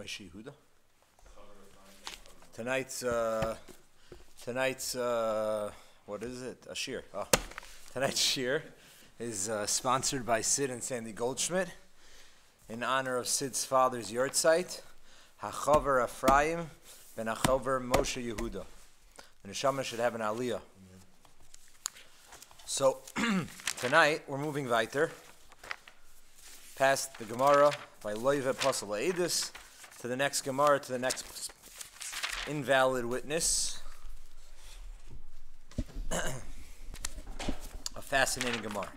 Moshe Yehuda. Tonight's what is it? A shir. Oh. Tonight's shir is sponsored by Sid and Sandy Goldschmidt in honor of Sid's father's yahrzeit, HaChaver Ephraim ben HaChaver Moshe Yehuda. The neshama should have an aliyah. So tonight we're moving weiter past the Gemara by Loive Pasal Eidus to the next Gemara, to the next invalid witness. A fascinating Gemara.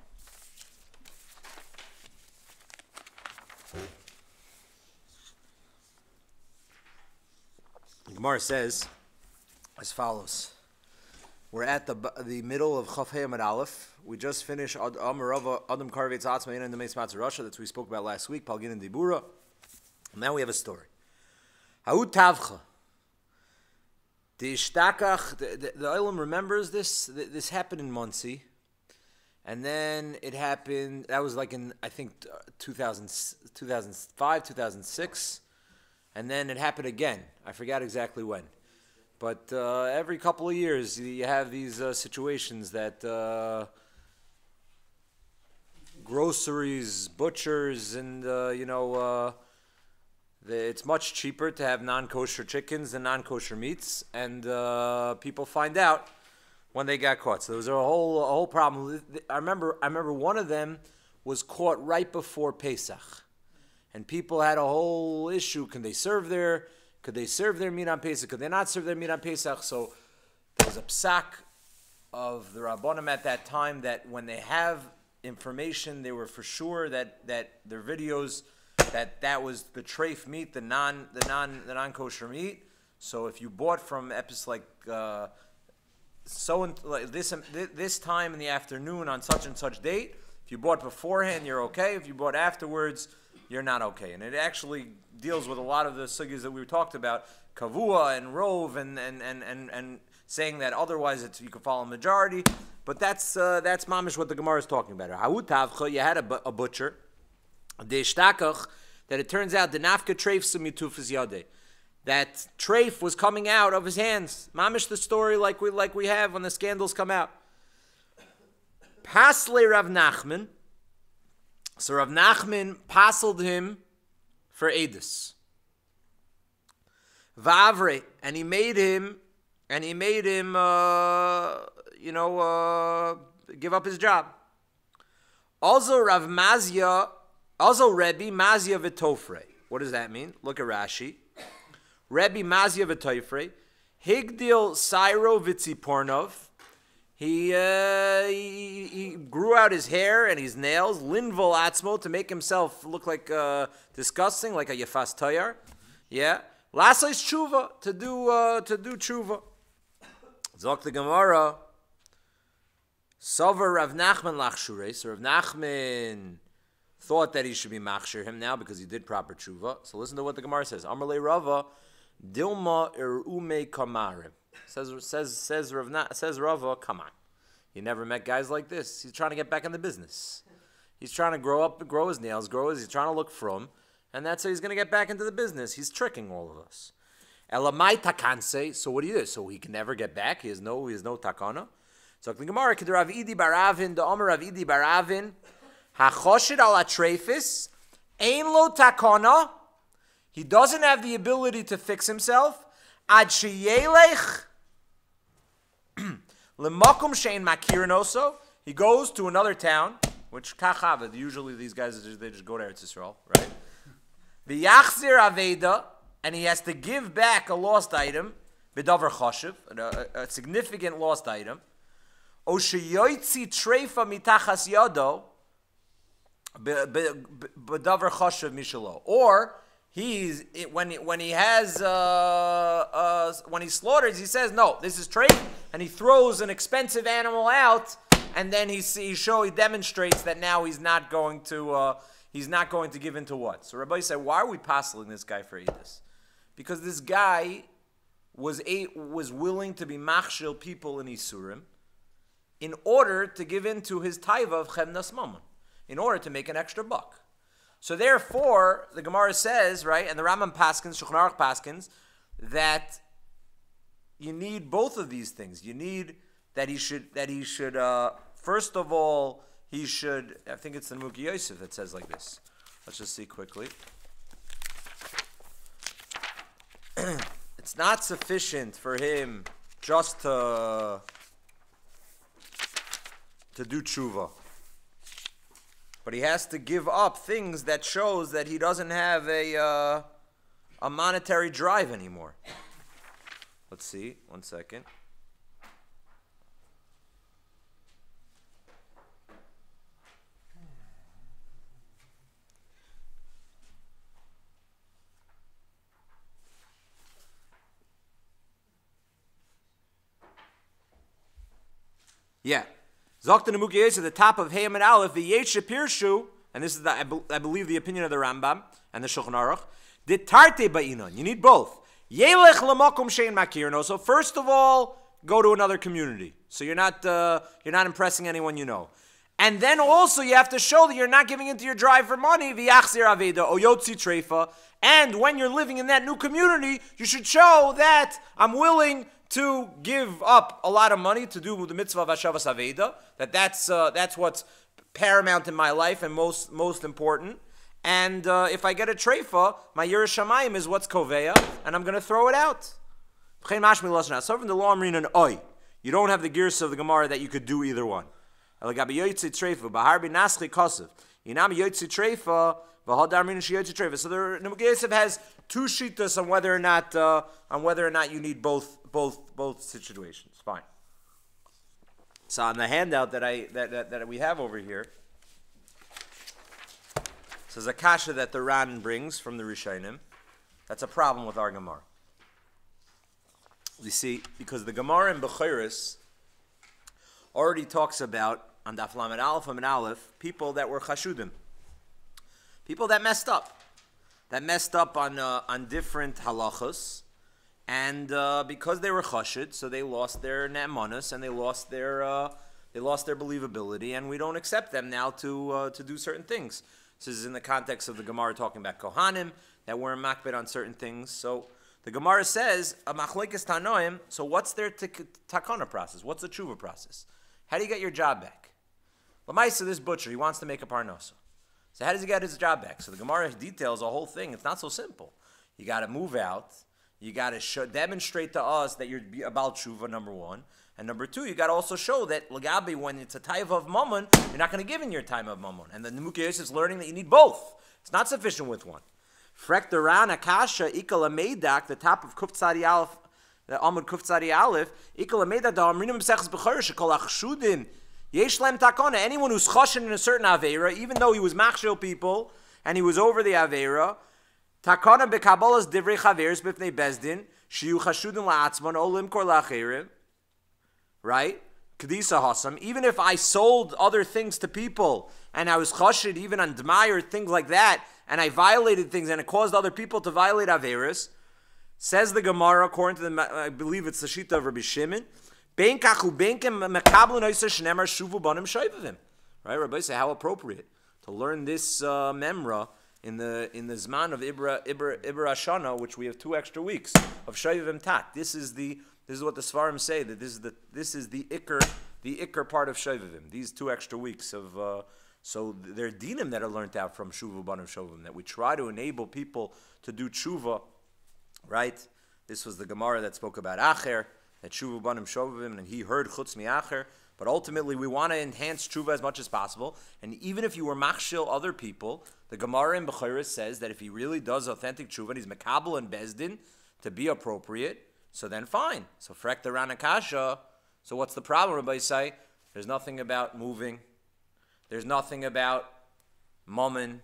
The Gemara says as follows. We're at the middle of Chaf Hei Amud Aleph. We just finished Adam Karvetz Atzma in the Meis Matzah Rasha that we spoke about last week, Palgin and Dibura. Now we have a story. Ha'u Tavcha. The Ishtakach, the Olam remembers this. This happened in Muncie. And then it happened, that was like in, I think, 2005, 2006. And then it happened again. I forgot exactly when. But every couple of years, you have these situations that groceries, butchers, and, it's much cheaper to have non-kosher chickens than non-kosher meats. And people find out when they got caught. So there was a whole problem. I remember one of them was caught right before Pesach. And people had a whole issue. Could they serve their meat on Pesach? Could they not serve their meat on Pesach? So there was a psak of the Rabbanim at that time that when they have information, they were for sure that their videos, that was the treif meat, the non-kosher meat. So if you bought from Epis like this time in the afternoon on such and such date, if you bought beforehand, you're okay. If you bought afterwards, you're not okay. And it actually deals with a lot of the sugyas that we talked about, kavua and rove, and saying that otherwise you could follow majority. But that's mamish what the Gemara is talking about. Ha'u tavcha, you had a butcher, de ishtakach, that it turns out the nafka treif sumitufis yadeh, that treif was coming out of his hands. Mamish the story like we have when the scandals come out. Pasle Rav Nachman. So Rav Nachman passled him for Edus. Vavre, and he made him give up his job. Also Rav Mazia, also Rebbe Mazia v'Tofrei. What does that mean? Look at Rashi. Rebbe Mazia v'Tofrei, Higdil Sairo v'Tzipornov. He grew out his hair and his nails, linvol atzmo, to make himself look like disgusting, like a yefas tayar. Yeah, lasais tshuva, to do tshuva. Zok the Gemara. Sover Rav Nachman lachshure. So Rav Nachman thought that he should be machshir him now because he did proper tshuva. So listen to what the Gemara says. Amarle Rava Dilma erume kamarim. Says Rava, come on. You never met guys like this. He's trying to get back in the business. He's trying to grow his nails, he's trying to look from, and that's how he's going to get back into the business. He's tricking all of us. Elamai takanse, so what do you do? So he can never get back. He has no takana. So the Gemara, Rav Idi Baravin, the Omer Rav Idi Baravin, Hachoshid ala Treifis, Ein lo takana. He doesn't have the ability to fix himself. Ad sheyelech lemakom shein makirin also. He goes to another town, which kachavad. Usually these guys they just go to Eretz Yisrael, right? V'yachzir aveda, and he has to give back a lost item, b'davar choshev, a significant lost item. O sheyoytzi treifa mitachas yado, b'davar choshev mishalo, or when he slaughters, he says, no, this is treif, and he throws an expensive animal out, and then he demonstrates that now he's not going to give into what. So Rabbi said, why are we passing this guy for Edus? Because this guy was willing to be machshil people in Isurim in order to give in to his taiva of chemnas mammon, in order to make an extra buck. So therefore, the Gemara says, right, and the Rambam paskins, Shulchan Aruch paskins, that you need both of these things. You need that he should first of all, he should, I think it's the Muki Yosef that says like this. Let's just see quickly. It's not sufficient for him just to do tshuva. But he has to give up things that shows that he doesn't have a monetary drive anymore. Let's see, 1 second. Yeah. Zokta Nemuki Yosef at the top of Hayam and Aleph, the Yesh Pirshu, and this is, I believe, the opinion of the Rambam and the Shulchan Aruch, the Tarte Ba'inon. You need both. Yelech Lamakum Shein Makirno. So first of all, go to another community. So you're not impressing anyone you know. And then also you have to show that you're not giving into your drive for money, V'yachzir Aveda, Oyotzi Treifa. And when you're living in that new community, you should show that I'm willing to give up a lot of money to do the mitzvah of Hashavas Aveda, that's what's paramount in my life and most important. And if I get a treifa, my Yiras Shamayim is what's koveya, and I'm going to throw it out. So from the law, you don't have the gears of the Gemara that you could do either one. So the Nemuki Yosef has two shittas on whether or not you need both situations. Fine. So on the handout that we have over here, says a kasha that the Ran brings from the Rishonim. That's a problem with our Gemara. You see, because the Gemara in Bechiris already talks about on Daf Lamed Aleph and Aleph people that were chashudim, people that messed up on different halachos, and because they were chashud, so they lost their ne'emanos and they lost their believability, and we don't accept them now to do certain things. This is in the context of the Gemara talking about Kohanim that were makbid on certain things. So the Gemara says a machlekes tanoim. So what's their takana process? What's the tshuva process? How do you get your job back? L'maisa, this butcher, he wants to make a parnasa. So how does he get his job back? So the Gemara details the whole thing. It's not so simple. You got to move out. You got to demonstrate to us that you're about tshuva, number one. And number two, you got to also show that Lagabi, when it's a taiva of mammon, you're not going to give in your time of mammon. And the Nemuki Yosef is learning that you need both. It's not sufficient with one. Frek the Ran Akasha Ikal Ameidak, the top of Kuftzari Aleph, the Amud Kuftzari Aleph, Ikal Ameidak da Amrinim Sechs Bechorish Kol Achshudim Yesh Lem Takona. Anyone who's chashin in a certain aveira, even though he was machshel people and he was over the aveira, Takona bekabolas divrei chaveris b'fnei bezdin shiyu chashudim la'atzman olim kor la'achirim. Right? Kedisa Hasam. Even if I sold other things to people and I was chashid even on Dmai or things like that, and I violated things and it caused other people to violate Averis, says the Gemara, according to I believe it's the Shita of Rabbi Shimon, right? Rabbi say how appropriate to learn this memra in the Zman of Ibra Ashana, which we have 2 extra weeks of Shayvim Tat. This is what the Svarim say, that this is the Iker part of Shovavim. These 2 extra weeks of so they're dinim that are learned out from Shuvu Banim Shovavim, that we try to enable people to do tshuva, right? This was the Gemara that spoke about Acher, that Shuvu Banim Shovavim, and he heard Chutz Mi Acher. But ultimately, we want to enhance tshuva as much as possible. And even if you were machshil other people, the Gemara in Bechiris says that if he really does authentic tshuva, and he's mekabel and bezdin to be appropriate, so then fine. So frek the ranakasha. So what's the problem, Rabbi say? There's nothing about moving. There's nothing about mammon,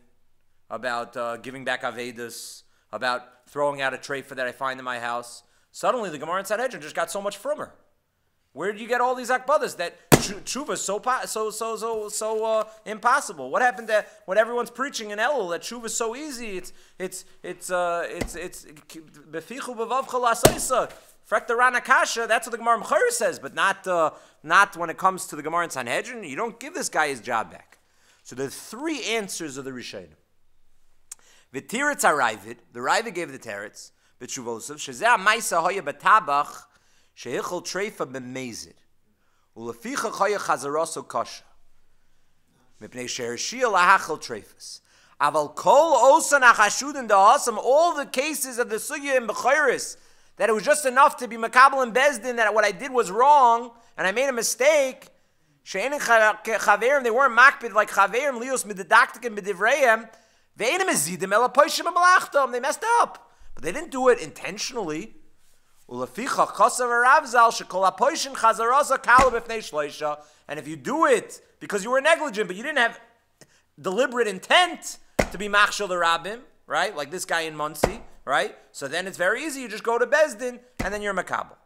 about giving back avedas, about throwing out a treifa that I find in my house. Suddenly the Gemara in Sanhedrin just got so much frummer. Where did you get all these akbadas that tshuva is so impossible? What happened to when everyone's preaching in Elul that tshuva is so easy? It's befichu b'vavcha la'asaisa. Frek the ranakasha. That's what the Gemara Mechayr says, but not when it comes to the Gemara in Sanhedrin. You don't give this guy his job back. So the 3 answers of the Rishonim. V'tiritz ha'raivid, the Raivid gave the teretz, b'tshuvosiv, shezeh ha'maisa hoya b'tabach, shehichol treifa b'mezid, uleficha hoya chazaroso kasha, mipnei shehershia lahachol treifas. Aval kol osan achashudin da'asam, all the cases of the sugya in Bechiris, that it was just enough to be makabel and bezdin, that what I did was wrong, and I made a mistake, she'enin chaverim, they weren't makbid like chaverim, lios mididaktik and midivreim, ve'enim ezidim ela poishim amalachtam, they messed up. But they didn't do it intentionally. Uleficha chasav aravzal, shekol apoishin chazarosa kalab ifnei shloisha, and if you do it because you were negligent, but you didn't have deliberate intent to be machshel the rabbim, right? Like this guy in Muncie, right? So then it's very easy. You just go to Bezdin, and then you're makabel.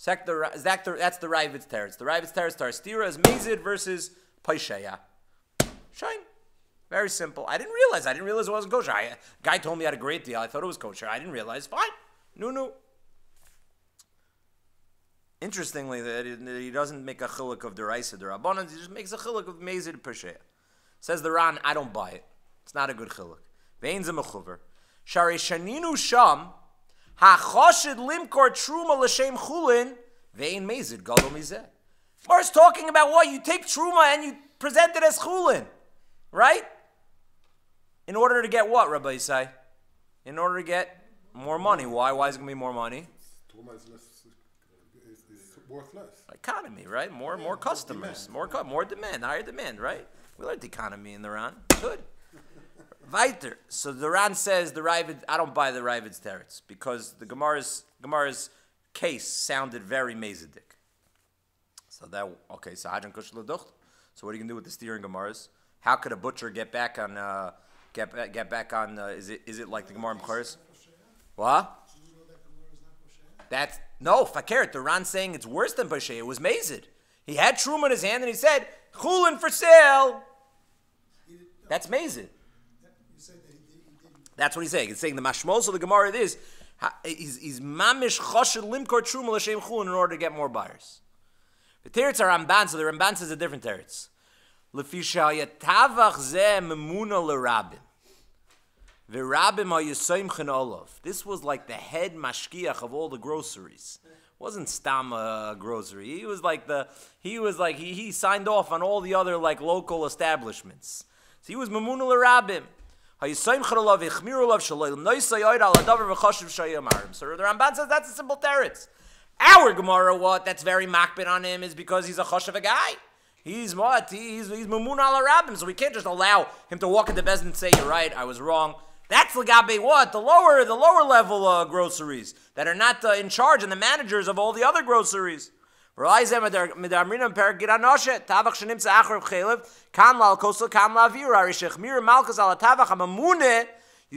That's the Raivid's teretz. The Raivid's teretz tarstira is mezid versus paisheya. Shine. Very simple. I didn't realize it wasn't kosher. A guy told me I had a great deal. I thought it was kosher. I didn't realize. Fine. No. Interestingly, that he doesn't make a chiluk of deraisa derabanan. He just makes a chiluk of mezid paisheya. Says the Ran, I don't buy it. It's not a good chiluk. Vein ze mechuver. Shari shaninu sham ha'choshid limkor truma l'shem chulin vein mezid gadol mizeh. First talking about what? You take truma and you present it as chulin. Right? In order to get what, Rabbi Yisai? In order to get more money. Why? Why is it going to be more money? Truma is worth less. Economy, right? More customers. Demand. More demand. Higher demand, right? We learned economy in the Ran. Good. Weiter. So the Ran says the Ravid. I don't buy the Ravid's teretz because the Gemara's case sounded very mezidik. So okay. So Hadran Kush L'Ducht. So what are you gonna do with the steering Gemaras? How could a butcher get back on? Is it like the Gemara in Bechiris? What? That's no fakert. The Ran saying it's worse than Pashay. It was mezid. He had truma in his hand and he said chulin for sale. That's mezid. That's what he's saying. He's saying the mashmos of the Gemara is he's mamish choshed limkor truma l'shem chulin in order to get more buyers. The teretz are Ramban, so the Ramban says a different teretz. Lefisha yatavach zeh memuna l'rabim. V'rabim ha'yisayimchen olav. This was like the head mashkiach of all the groceries. Wasn't stam a grocery. He signed off on all the other like local establishments. So he was memuna l'rabim. So the Ramban says that's a simple teretz. Our Gemara, what? That's very makbid on him is because he's a choshev a guy. He's what? He's mamun ala rabbim, so we can't just allow him to walk into Bezdin and say, you're right, I was wrong. That's legabe what? The lower level groceries that are not in charge and the managers of all the other groceries. You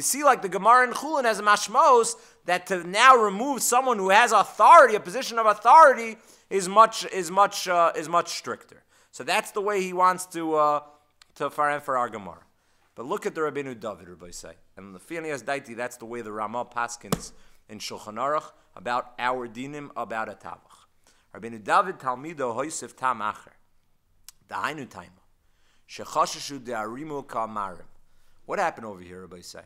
see, like the Gemara in Chulin has a mashmos that to now remove someone who has authority, a position of authority, is much stricter. So that's the way he wants to farem for our Gemara. But look at the Rabbeinu David, Rabbi say, and the Fianias Daiti. That's the way the Ramah paskins in Shulchan Aruch about our dinim about a tavach. Rabbeinu David Talmido Hoysef Tam Acher. Dahainu Taima. Shechashashu de'arimu ka'amarim. What happened over here, Rabbi say?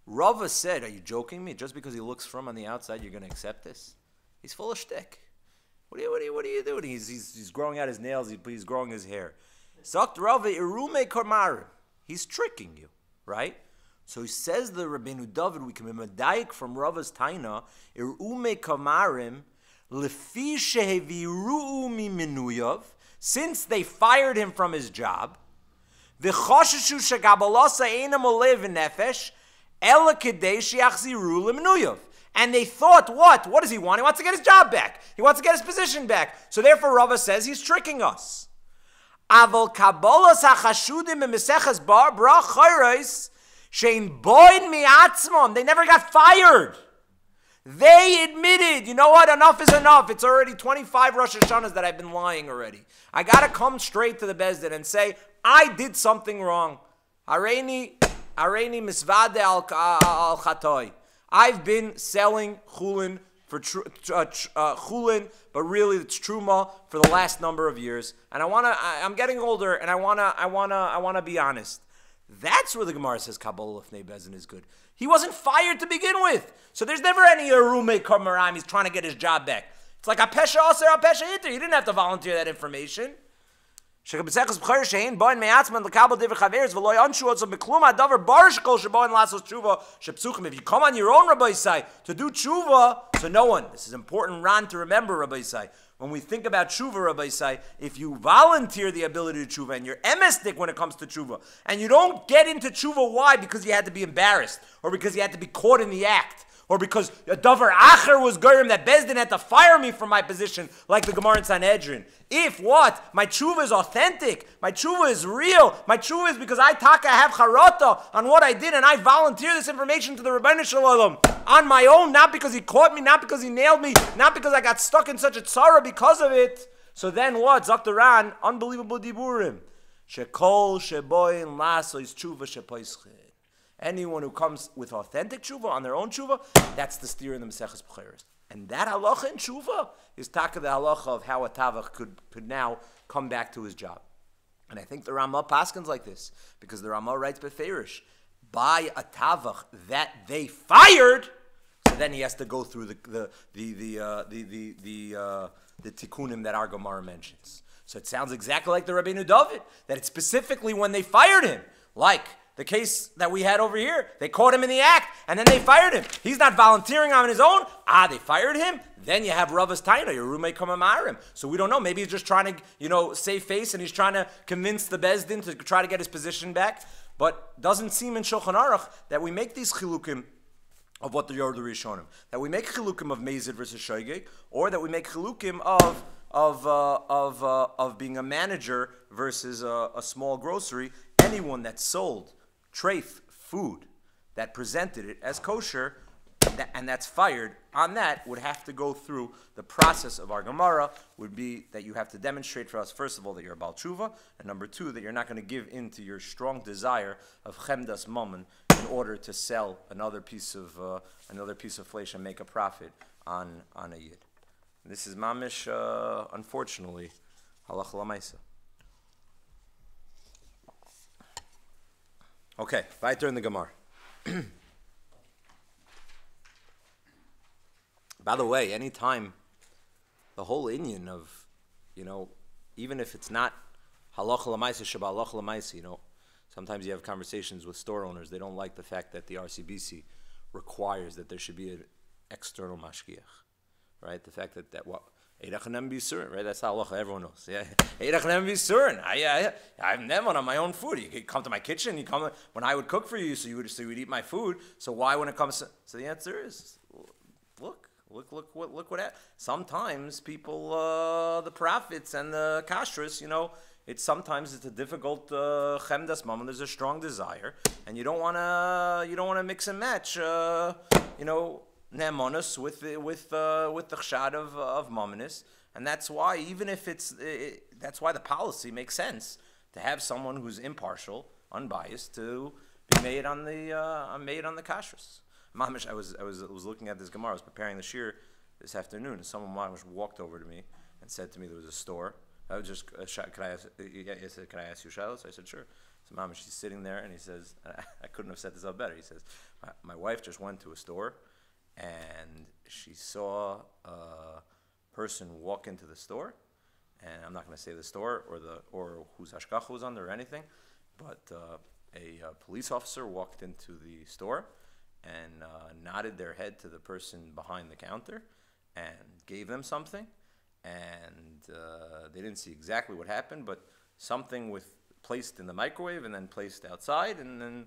Rava said, are you joking me? Just because he looks from on the outside, you're going to accept this? He's full of shtick. What are you doing? He's growing out his nails. He's growing his hair. Sagt Rava irume ka'amarim. He's tricking you, right? So he says the Rabbeinu David, we can be medayik from Rava's Taina, irume ka'amarim, since they fired him from his job, and they thought, what does he want? He wants to get his job back. He wants to get his position back. So therefore Rava says he's tricking us. They never got fired. They admitted, you know what, enough is enough. It's already 25 Rosh Hashanahs that I've been lying already. I got to come straight to the Bezdin and say, I did something wrong. Hareini misvade al chatoi. I've been selling chulin for chulin, but really it's truma for the last number of years. And I'm getting older, and I wanna be honest. That's where the Gemara says Kabbalah Lefnei Bezin is good. He wasn't fired to begin with. So there's never any roommate Kamaram. He's trying to get his job back. It's like a Pesha Aser, a Pesha Iter. He didn't have to volunteer that information. He didn't have to volunteer if you come on your own, Rabbi Isai, to do tshuva, so no one, this is important, Ron, to remember, Rabbi Isai, when we think about tshuva, Rabbi Isai, if you volunteer the ability to tshuva, and you're emestic when it comes to tshuva, and you don't get into tshuva, why? Because you had to be embarrassed, or because you had to be caught in the act, or because a davar acher was goyim that Bezdin had to fire me from my position, like the Gemara in Sanhedrin. If what? My tshuva is authentic, my tshuva is real, my tshuva is because I have charata on what I did, and I volunteer this information to the Rebbeinu Shalom on my own, not because he caught me, not because he nailed me, not because I got stuck in such a tzara because of it. So then what? Zaktaran, unbelievable diburim. Shekol sheboin lasois tshuva shepoischin. Anyone who comes with authentic tshuva on their own tshuva, that's the steer in the Maseches B'cheres. And that halacha in tshuva is taka the halacha of how a tavach could now come back to his job. And I think the Ramah paskins like this, because the Ramah writes beferish, by a tavach that they fired, so then he has to go through the tikkunim that our Gemara mentions. So it sounds exactly like the Rabbeinu David, that it's specifically when they fired him, like the case that we had over here. They caught him in the act, and then they fired him. He's not volunteering on his own. They fired him. Then you have Rava's Taina, your roommate Kamamarim. So we don't know. Maybe he's just trying to, save face, and he's trying to convince the Bezdin to try to get his position back. But doesn't seem in Shulchan Aruch that we make these chilukim of what the Yordu Rishonim. That we make chilukim of Mezid versus Shoigeg, or that we make chilukim of being a manager versus a small grocery. Anyone that sold Treif food that presented it as kosher, and that's fired, on that would have to go through the process of our Gemara, would be that you have to demonstrate for us, first of all, that you're a Baal Tshuva, and number two, that you're not going to give in to your strong desire of Chemdas Mammon in order to sell another piece of flesh and make a profit on a Yid. This is mamish, unfortunately, halacha l'maisa. Okay, weiter in the Gemara. By the way, anytime the whole inyan of, even if it's not halacha l'maisa sheba halacha l'maisa, sometimes you have conversations with store owners. They don't like the fact that the RCBC requires that there should be an external mashgiach, right? The fact that what. Right? That's how halacha everyone knows. Yeah. I'm never on my own food. You come to my kitchen, when I would cook for you, so you would eat my food. So why when it comes to, so the answer is look what happened. Sometimes people the prophets and the kashrus, sometimes it's a difficult chemdas mammon. There's a strong desire, and you don't want to mix and match Ne'emonus with the chshad of Mamonis, and that's why even if that's why the policy makes sense to have someone who's impartial, unbiased, to be made on the kashrus. Mamish, I was looking at this Gemara. I was preparing the shir this afternoon, and someone mamish walked over to me and said to me there was a store. I was just, can I ask you Shiloh? So I said sure. So mamish, he's sitting there, and he says, I couldn't have set this up better. He says, my wife just went to a store. And she saw a person walk into the store, and I'm not going to say the store or whose hashgacha was under or anything, but a police officer walked into the store and nodded their head to the person behind the counter and gave them something, and they didn't see exactly what happened, but something placed in the microwave and then placed outside, and then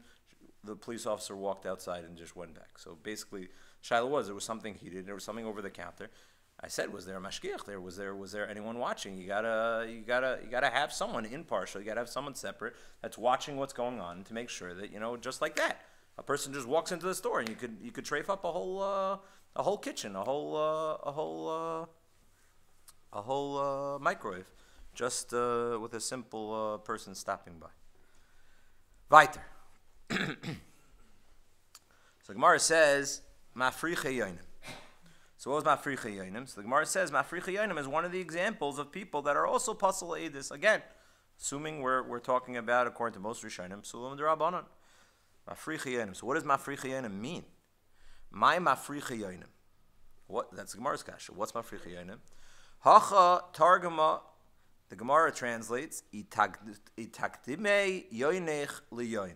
the police officer walked outside and just went back. So basically, Shiloh there was something heated, there was something over the counter. I said, was there a mashgiach there? Was there anyone watching? You gotta have someone impartial. You gotta have someone separate that's watching what's going on to make sure that just like that, a person just walks into the store and you could treif up a whole kitchen, a whole microwave, just with a simple person stopping by. Weiter. So Gemara says, Mafricha Yoinim. So what was Mafricha Yoinim? So the Gemara says Mafricha Yoinim is one of the examples of people that are also Pasal Eidus. Again, Assuming we're talking about, according to most Rishonim, Sulam D'Rabbanan. Mafricha Yonim. So what does Mafricha Yonim mean? My Mafricha Yonim. What? That's the Gemara's kasha. What's Mafricha Yonim? Hacha Targama. The Gemara translates Itakdime Yoinech Liyoin.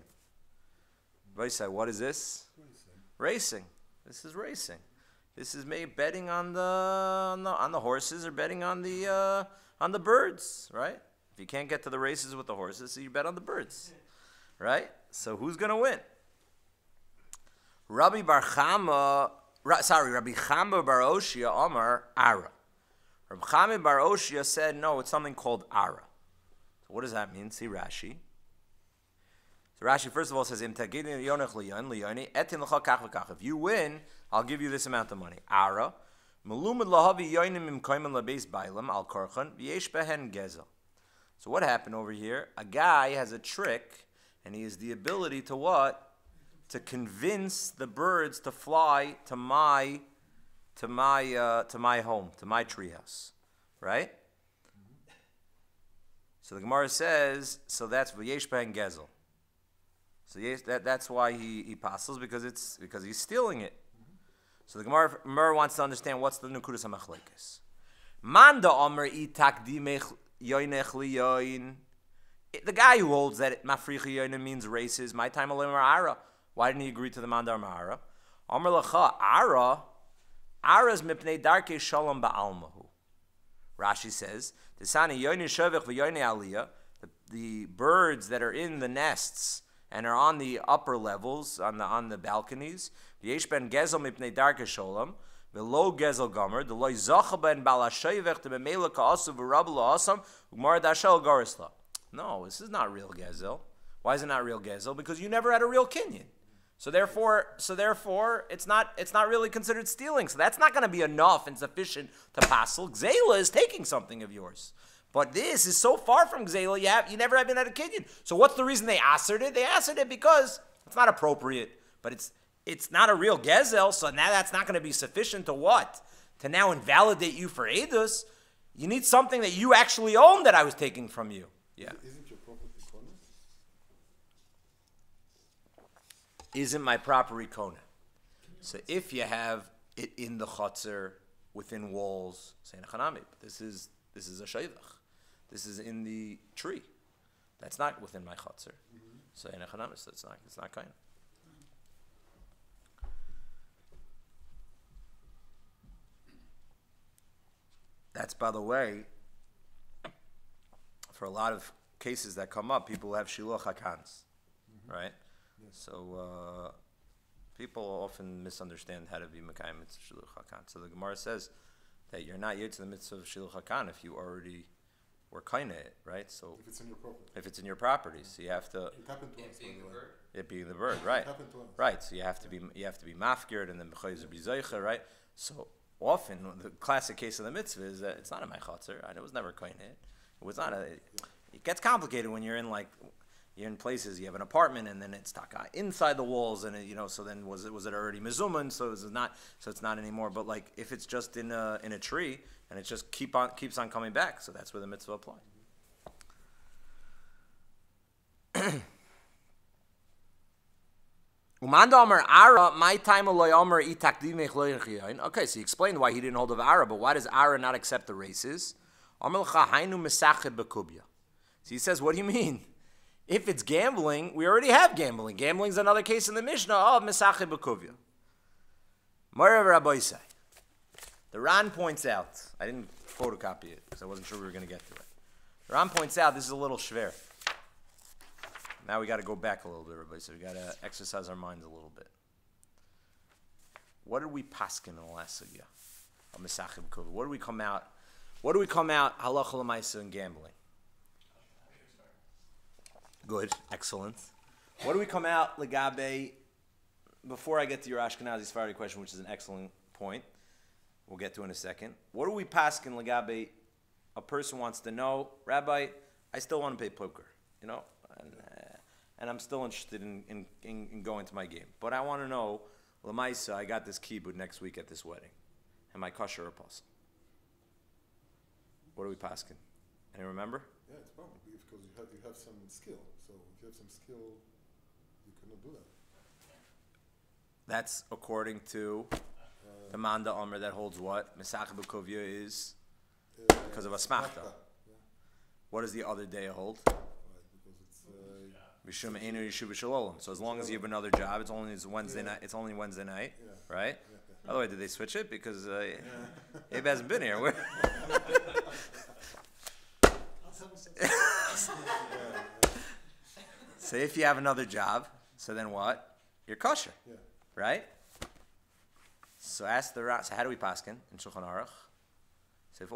Vaisai, what is this? Racing. This is racing. This is maybe betting on the horses or betting on the birds, right? If you can't get to the races with the horses, so you bet on the birds, right? So who's gonna win? Rabbi Chama bar Oshia Amar Ara. Rabbi Chama bar Oshia said, no, it's something called Ara. So what does that mean? See Rashi. So Rashi first of all says, if you win, I'll give you this amount of money. Ara. So what happened over here? A guy has a trick, and he has the ability to what? To convince the birds to fly to my home, to my treehouse, right? So the Gemara says, so that's v'yesh behen gezel. So that's why he apostles, because he's stealing it. So the Gemara wants to understand what's the Nukudas HaMachlekes. Manda Omer itakdimech yoinech liyoin. The guy who holds that mafricha yoinim means races, my time alim ara. Why didn't he agree to the Manda Omer Ara? Omer lacha Ara's mipnei darkei shalom ba'almahu. Rashi says, Tisani yoini shavich v'yoini aliyah. The birds that are in the nests and are on the upper levels, on the balconies, v'yesh ben gezel mipnei darkei shalom. V'lo gezel gomer, the loy zacha ben balashayvech to b'meila ka'asu v'rabba la'asam u'gmar dashel garisla. No, this is not real gezel. Why is it not real gezel? Because you never had a real kinyan. So therefore, it's not really considered stealing. So that's not going to be enough and sufficient to passel. Gzela is taking something of yours. But this is so far from Gzela, you never have been at a kinyan. So what's the reason they asered it? They asered it because it's not appropriate, but it's not a real gezel, so now that's not going to be sufficient to what? To now invalidate you for edus. You need something that you actually own that I was taking from you. Yeah. Isn't your property kona? Isn't my property kona? So if you have it in the chutzner, within walls, say nechanami, but this is a shayvach. This is in the tree. That's not within my chutzner. So nechanami, so it's not kind. That's, by the way, for a lot of cases that come up, people have shiluch hakans, right? Yes. So people often misunderstand how to be mekayim mitzvah shiluch hakan. So the Gemara says that you're not yet to the mitzvah of shiluch hakan if you already were kind of it, right? So if it's in your property. If it's in your property, so you have to. It happened to us. It being the bird, right? It happened to us. Right. So you have to be mafkired and then b'chayzer b'zaycha, right? So often the classic case of the mitzvah is that it's not in my chutzner. It was never kind of it. It was not a. It gets complicated when you're in places, you have an apartment and then it's taka inside the walls and so then was it already mezuman, so it's not anymore. But like if it's just in a tree and it just keeps on coming back, so that's where the mitzvah applies. Okay, so he explained why he didn't hold of Ara, but why does Ara not accept the races? So he says, what do you mean? If it's gambling, we already have gambling. Gambling's another case in the Mishnah of Mesacheh B'Kuvya. Moreover, Rabbi say, the Ran points out, I didn't photocopy it because I wasn't sure we were going to get to it. The Ran points out this is a little shver. Now we got to go back a little bit, Rabbi, so we got to exercise our minds a little bit. What did we paskin in the last sugya of Mesacheh B'Kuvya? What do we come out halacha l'maisa in gambling? Good, excellent. What do we come out legabe? Before I get to your Ashkenazi Sephardi question, which is an excellent point, we'll get to in a second. What do we paskin legabe? A person wants to know, Rabbi, I still want to play poker, and I'm still interested in going to my game, but I want to know, l'maisa, I got this kibbud next week at this wedding. Am I kosher or apostle? What do we paskin? Any remember? Yeah, it's wrong. because you have some skill. So if you have some skill, you cannot do that. That's according to the Manda Omer that holds what? Mesach B'Kovya is because of a smachta. Yeah. What does the other day hold? Right, because it's Mishum Einu Yeshuv Shalom. So as long as you have another job, it's only Wednesday night. It's only Wednesday night, right? By the way, did they switch it? Because Abe hasn't been here. So if you have another job, so then what? You're kosher, right? So ask the Ran. So how do we paskin in Shulchan Aruch? So if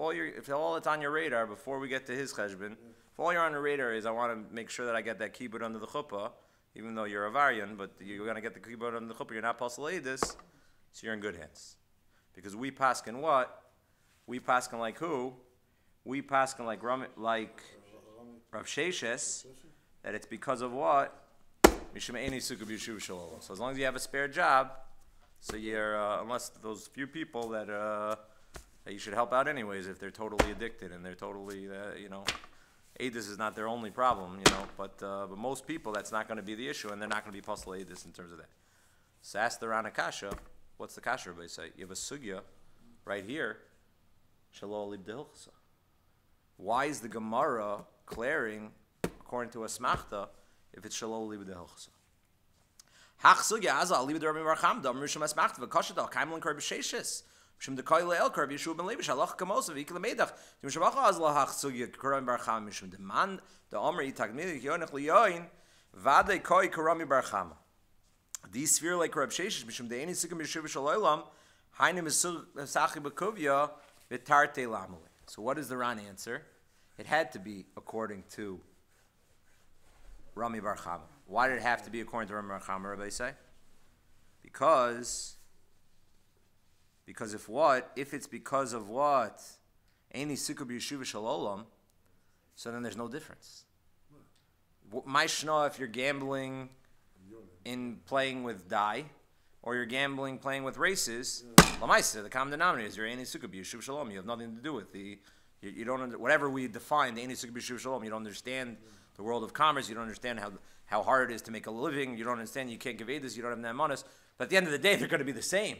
all that's on your radar before we get to his cheshbon, if all you're on your radar is I want to make sure that I get that kibbut under the chuppah, even though you're a varian, but you're going to get the kibbut under the chuppah, you're not pasal edus, so you're in good hands. Because we paskin what? We paskin like who? We paskin like Rav Sheshes, that it's because of what? So as long as you have a spare job, so you're unless those few people that you should help out anyways if they're totally addicted and they're totally Adis is not their only problem, but most people that's not going to be the issue and they're not going to be pasal Adis in terms of that. So ask the Rana Kasha, what's the Kasha everybody say? You have a sugya right here, Shalol Lib Dehilchasa. Why is the Gemara declaring according to a smachta if it's Shalol Lib Dehilchasa? Hach sugya azal Lib Derabim Barcham Dam Risham Asmachta v'Kashadal Kaimlan Kar B'Sheishes. Mishum Dekai Le'el Kar B'Yeshua Ben Levi Shalach Kamosav Ikla Meidach. Mishum Bacha azal Hach sugya Karam Barcham Mishum Deman the Omer Itag Midik Yonach Liyoin Vade Koi Karami Barcham. These sphere like Rab Sheshes Mishum De'eni Sikam Yeshuv Shalolam Hainim Sachi B'Kovya V'Tarte Lamali. So what is the Ran answer? It had to be according to Rami Bar Chama. Why did it have to be according to Rami Bar Chama, Rabbi say? Because if it's because of what? Any Sikub Yeshuva Shalolam, so then there's no difference. My shna, if you're gambling in playing with die, or you're gambling playing with races, Lamaisa, the common denominator is you're Any Sikub Yeshuva Shalom. You have nothing to do with you don't whatever we define the Any Sikub Yeshuva Shalom. You don't understand the world of commerce. You don't understand how hard it is to make a living. You don't understand you can't give edus. You don't have namanas. But at the end of the day, they're going to be the same.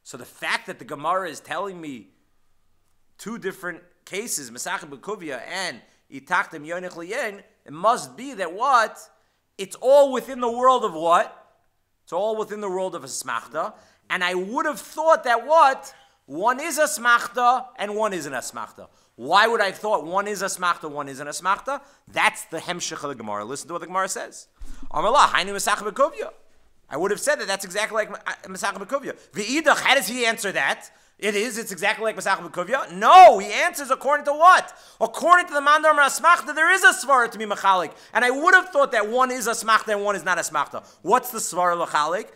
So the fact that the Gemara is telling me two different cases, Masachet B'Kuvia and Itaktem Yonech Liyen, it must be that what? It's all within the world of what? It's all within the world of a smachta. And I would have thought that what? One is a smachta and one isn't a smachta. Why would I have thought one is a smachta, one isn't a smachta? That's the hemshech of the Gemara. Listen to what the Gemara says. Amarlah, hainu Masachet B'Kuvia. I would have said that that's exactly like Masachet B'Kuvia. V'idach, how does he answer that? It's exactly like Masachet B'Kuvia? No, he answers according to what? According to the Mandar Smachta, there is a svara to be machalik. And I would have thought that one is a smachta and one is not a smachta. What's the svara machalik?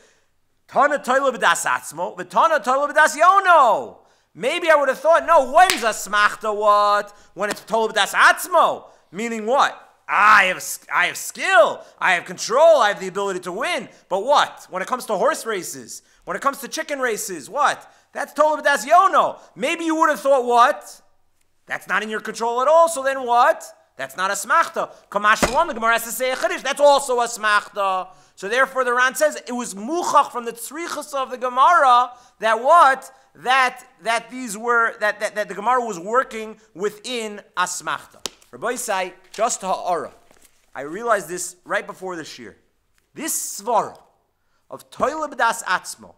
Tana toila b'das atzmo, v'tana toila b'das yono. Maybe I would have thought, no, when's a smachta what? When it's toila b'das atzmo. Meaning what? I have skill, I have control, I have the ability to win. But what? When it comes to horse races, when it comes to chicken races, what? That's tola b'das yono. Maybe you would have thought what? That's not in your control at all, so then what? That's not a smachta. Kamash Shalom, the Gemara has to say a chiddush. That's also a smachta. So therefore the Ran says it was muchach from the tzrichas of the Gemara that what? That the Gemara was working within a smachta. Rabbi say, just ha'ara. I realized this right before the shir. This svara of toila b'das atzmo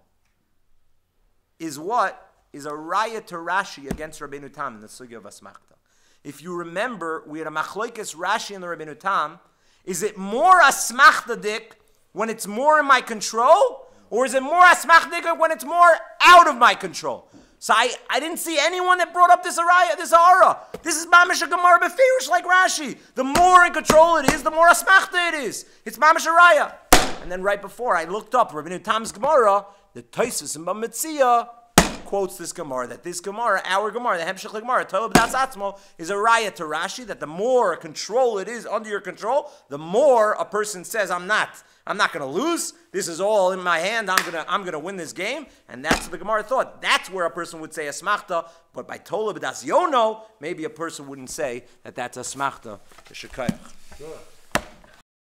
is what? Is a raya to Rashi against Rabbeinu Tam in the sugya of asmachta. If you remember, we had a machlokes Rashi and the Rabbeinu Tam. Is it more asmachtadik when it's more in my control? Or is it more asmachtadik when it's more out of my control? So I didn't see anyone that brought up this araya, this ara. This is mamash gemara befirish like Rashi. The more in control it is, the more asmachta it is. It's mamash araya. And then right before I looked up Rabbeinu Tam's Gemara, the Tosfos in Bamitzia quotes this Gemara, that this Gemara, our Gemara, the Hemshech Gemara, Tola B'das Atzmo, is a raya to Rashi, that the more control it is under your control, the more a person says, I'm not going to lose. This is all in my hand. I'm gonna win this game. And that's what the Gemara thought. That's where a person would say a smachta. But by Tola B'das Yono, maybe a person wouldn't say that that's a smachta. The Shekayach. Good.